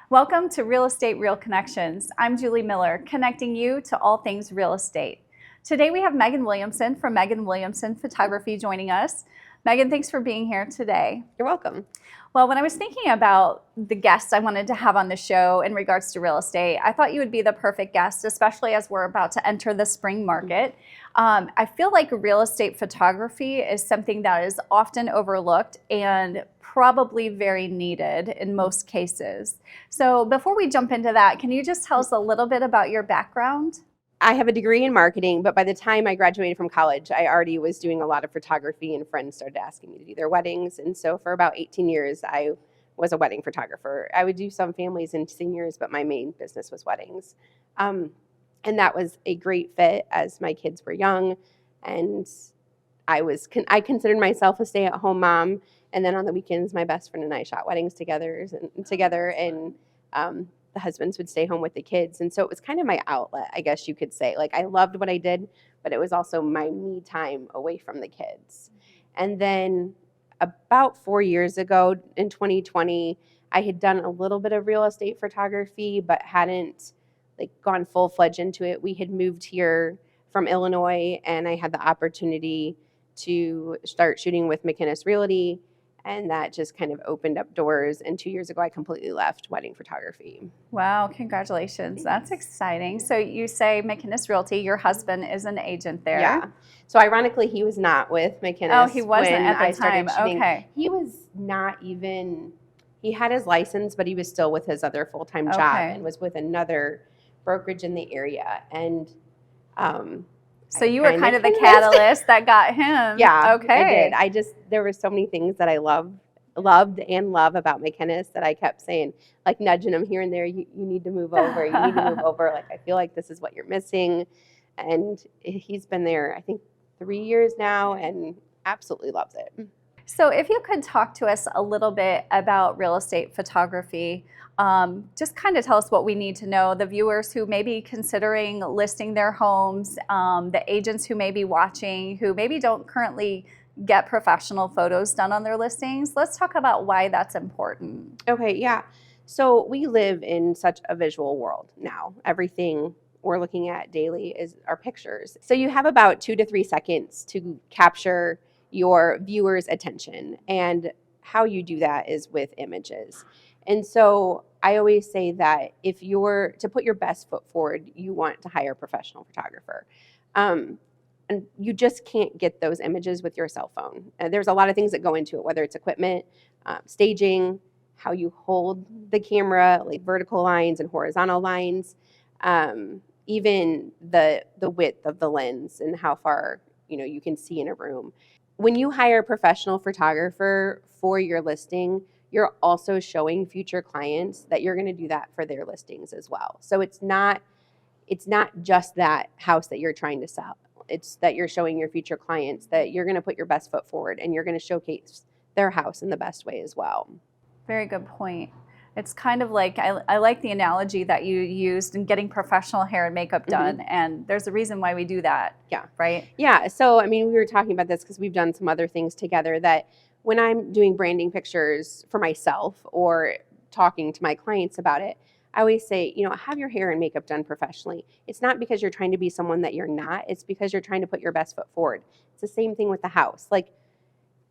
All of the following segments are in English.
Welcome to Real Estate Real Connections. I'm Julie Miller, connecting you to all things real estate. Today we have Megan Williamson from Megan Williamson Photography joining us. Megan, thanks for being here today. You're welcome. Well, when I was thinking about the guests I wanted to have on the show in regards to real estate, I thought you would be the perfect guest, especially as we're about to enter the spring market. I feel like real estate photography is something that is often overlooked and probably very needed in most cases. So before we jump into that, can you just tell us a little bit about your background? I have a degree in marketing, but by the time I graduated from college, I already was doing a lot of photography, and friends started asking me to do their weddings. And so for about 18 years, I was a wedding photographer. I would do some families and seniors, but my main business was weddings. And that was a great fit as my kids were young. And I considered myself a stay-at-home mom. And then on the weekends, my best friend and I shot weddings together, and the husbands would stay home with the kids. And so it was kind of my outlet, I guess you could say. Like, I loved what I did, but it was also my me time away from the kids. And then about 4 years ago in 2020, I had done a little bit of real estate photography, but hadn't gone full-fledged into it. We had moved here from Illinois, and I had the opportunity to start shooting with McInnes Realty. And that just kind of opened up doors. And 2 years ago, I completely left wedding photography. Wow, congratulations. That's exciting. So you say McInnes Realty, your husband is an agent there. Yeah. So ironically, he was not with McInnes. Oh, he wasn't when at I the started time. shooting. Okay. He was not even, he had his license, but he was still with his other full-time job and was with another brokerage in the area. And so you were kind of the catalyst that got him. Yeah, okay. I did. There were so many things that I loved and love about McInnes that I kept saying, like nudging him here and there, you need to move over, you need to move over. Like, I feel like this is what you're missing. And he's been there, I think, 3 years now and absolutely loves it. So if you could talk to us a little bit about real estate photography, just kind of tell us what we need to know, the viewers who may be considering listing their homes, the agents who may be watching, who maybe don't currently get professional photos done on their listings. Let's talk about why that's important. Okay, yeah. So we live in such a visual world now. Everything we're looking at daily is our pictures. So you have about 2 to 3 seconds to capture your viewer's attention. And how you do that is with images. And so I always say that if you're to put your best foot forward, you want to hire a professional photographer. And you just can't get those images with your cell phone. There's a lot of things that go into it, whether it's equipment, staging, how you hold the camera, like vertical lines and horizontal lines, even the width of the lens and how far you can see in a room. When you hire a professional photographer for your listing, you're also showing future clients that you're going to do that for their listings as well. So it's not just that house that you're trying to sell. It's that you're showing your future clients that you're going to put your best foot forward and you're going to showcase their house in the best way as well. Very good point. It's kind of like, I like the analogy that you used in getting professional hair and makeup done. Mm-hmm. And there's a reason why we do that. Yeah. Right? Yeah. So, I mean, we were talking about this because we've done some other things together, that when I'm doing branding pictures for myself or talking to my clients about it, I always say, have your hair and makeup done professionally. It's not because you're trying to be someone that you're not. It's because you're trying to put your best foot forward. It's the same thing with the house. Like,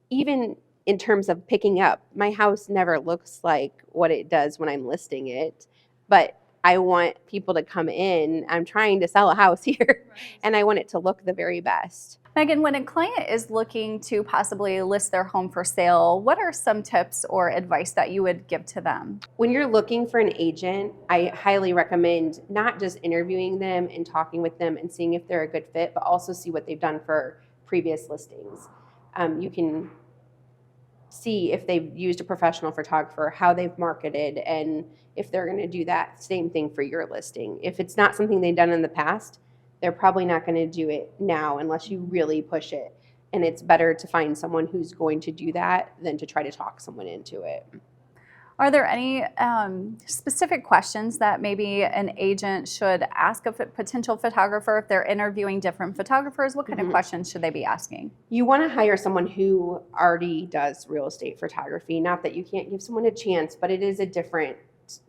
even in terms of picking up, my house never looks like what it does when I'm listing it, but I want people to come in. I'm trying to sell a house here, and I want it to look the very best. Megan, when a client is looking to possibly list their home for sale, what are some tips or advice that you would give to them? When you're looking for an agent, I highly recommend not just interviewing them and talking with them and seeing if they're a good fit, but also see what they've done for previous listings. You can see if they've used a professional photographer, how they've marketed, and if they're going to do that same thing for your listing. If it's not something they've done in the past, they're probably not going to do it now unless you really push it. And it's better to find someone who's going to do that than to try to talk someone into it. Are there any specific questions that maybe an agent should ask a potential photographer if they're interviewing different photographers? What kind of questions should they be asking? You want to hire someone who already does real estate photography. Not that you can't give someone a chance, but it is a different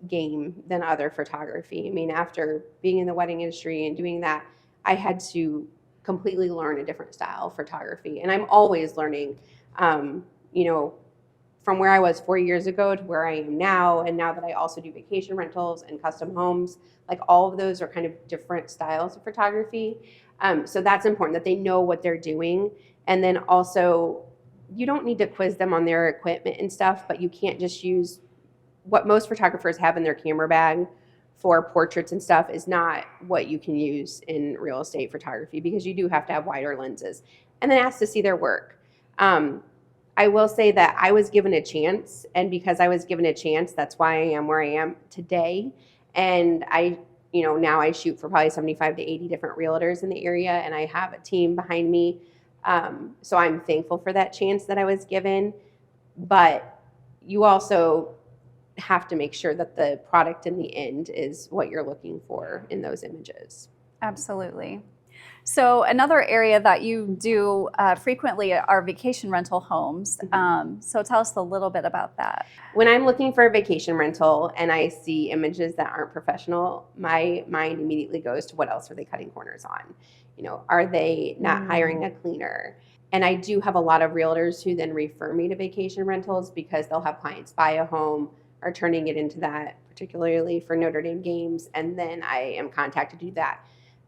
game than other photography. I mean, after being in the wedding industry and doing that, I had to completely learn a different style of photography. And I'm always learning, you know, from where I was 4 years ago to where I am now. And now that I also do vacation rentals and custom homes, like all of those are kind of different styles of photography. So that's important that they know what they're doing. And then also, you don't need to quiz them on their equipment and stuff, but you can't just use what most photographers have in their camera bag for portraits and stuff is not what you can use in real estate photography, because you do have to have wider lenses and then ask to see their work. I will say that I was given a chance, and because I was given a chance, that's why I am where I am today. And now I shoot for probably 75 to 80 different realtors in the area, and I have a team behind me. So I'm thankful for that chance that I was given. But you also have to make sure that the product in the end is what you're looking for in those images. Absolutely. So another area that you do frequently are vacation rental homes. So tell us a little bit about that. When I'm looking for a vacation rental and I see images that aren't professional, my mind immediately goes to what else are they cutting corners on? Are they not hiring a cleaner? And I do have a lot of realtors who then refer me to vacation rentals because they'll have clients buy a home or turning it into that, particularly for Notre Dame games, and then I am contacted to do that.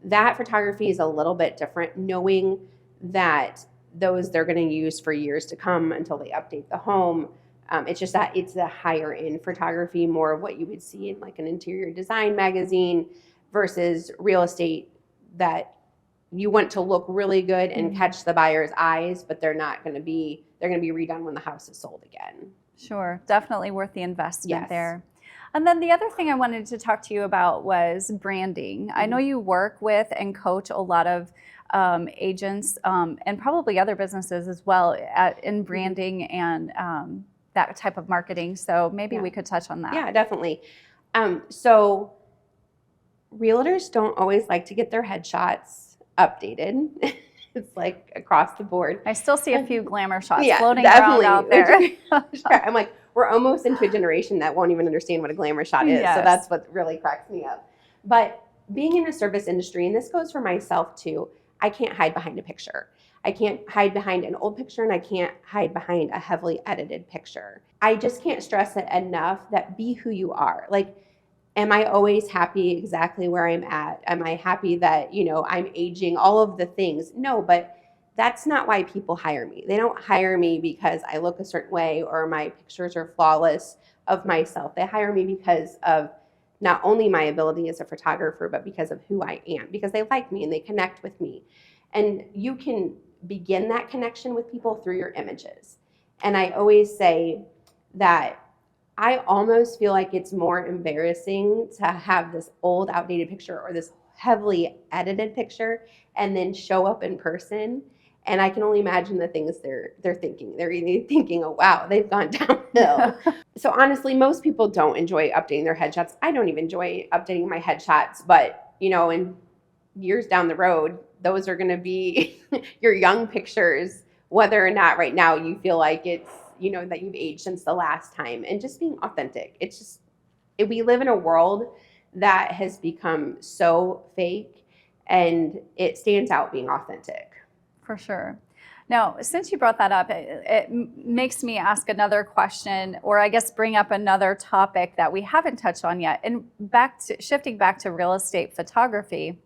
That photography is a little bit different, knowing that those they're going to use for years to come until they update the home. It's just that it's the higher end photography, more of what you would see in like an interior design magazine versus real estate that you want to look really good and catch the buyer's eyes, but they're going to be redone when the house is sold again. Sure, definitely worth the investment Yes. there. And then the other thing I wanted to talk to you about was branding. I know you work with and coach a lot of agents and probably other businesses as well in branding and that type of marketing. So maybe we could touch on that. Yeah, definitely. So realtors don't always like to get their headshots updated. It's like across the board. I still see a few glamour shots Yeah, floating definitely. around out there. I'm like, we're almost into a generation that won't even understand what a glamour shot is. Yes. So that's what really cracks me up. But being in the service industry, and this goes for myself too, I can't hide behind a picture. I can't hide behind an old picture, and I can't hide behind a heavily edited picture. I just can't stress it enough that be who you are. Like, am I always happy exactly where I'm at? Am I happy that, I'm aging, all of the things? No, but that's not why people hire me. They don't hire me because I look a certain way or my pictures are flawless of myself. They hire me because of not only my ability as a photographer, but because of who I am, because they like me and they connect with me. And you can begin that connection with people through your images. And I always say that I almost feel like it's more embarrassing to have this old, outdated picture or this heavily edited picture and then show up in person. And I can only imagine the things they're thinking. They're either thinking, oh, wow, they've gone downhill. So honestly, most people don't enjoy updating their headshots. I don't even enjoy updating my headshots. But, in years down the road, those are going to be your young pictures, whether or not right now you feel like it's, that you've aged since the last time. And just being authentic. It's just, we live in a world that has become so fake, and it stands out being authentic. For sure. Now, since you brought that up, it makes me ask another question, or I guess bring up another topic that we haven't touched on yet. And shifting back to real estate photography,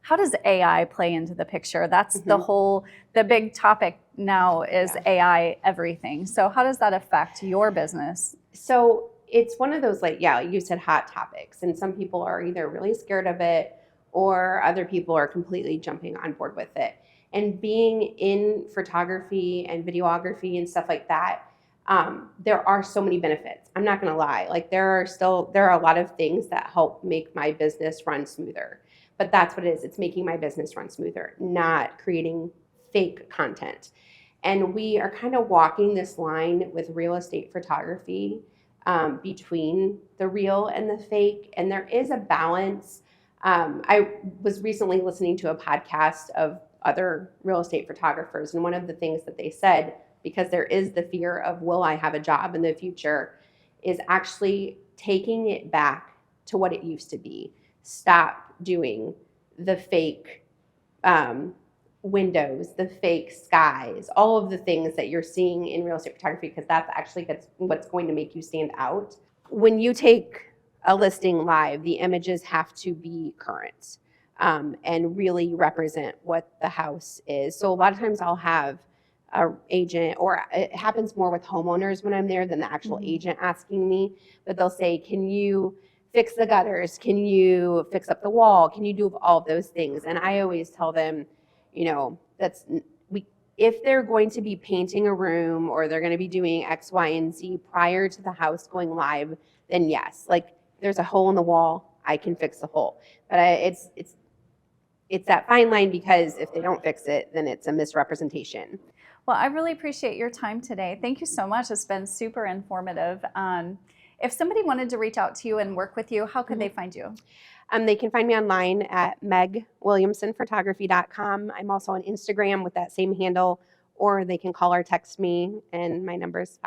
how does AI play into the picture? That's the big topic now is AI everything. So how does that affect your business? So it's one of those, like you said, hot topics. And some people are either really scared of it or other people are completely jumping on board with it. And being in photography and videography and stuff like that, there are so many benefits. I'm not going to lie. Like there are a lot of things that help make my business run smoother. But that's what it is. It's making my business run smoother, not creating fake content. And we are kind of walking this line with real estate photography between the real and the fake. And there is a balance. I was recently listening to a podcast of other real estate photographers. And one of the things that they said, because there is the fear of, will I have a job in the future, is actually taking it back to what it used to be. Stop doing the fake windows, the fake skies, all of the things that you're seeing in real estate photography, because that's actually what's going to make you stand out. When you take a listing live, the images have to be current and really represent what the house is. So a lot of times I'll have an agent, or it happens more with homeowners when I'm there than the actual agent asking me, but they'll say, can you fix the gutters? Can you fix up the wall? Can you do all of those things? And I always tell them, if they're going to be painting a room or they're going to be doing X, Y, and Z prior to the house going live, then yes, like there's a hole in the wall, I can fix the hole. But it's that fine line, because if they don't fix it, then it's a misrepresentation. Well, I really appreciate your time today. Thank you so much. It's been super informative. If somebody wanted to reach out to you and work with you, how could they find you? They can find me online at megwilliamsonphotography.com. I'm also on Instagram with that same handle, or they can call or text me, and my number is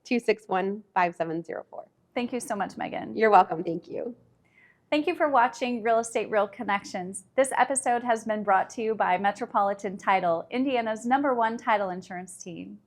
574-261-5704. Thank you so much, Megan. You're welcome. Thank you. Thank you for watching Real Estate Real Connections. This episode has been brought to you by Metropolitan Title, Indiana's #1 title insurance team.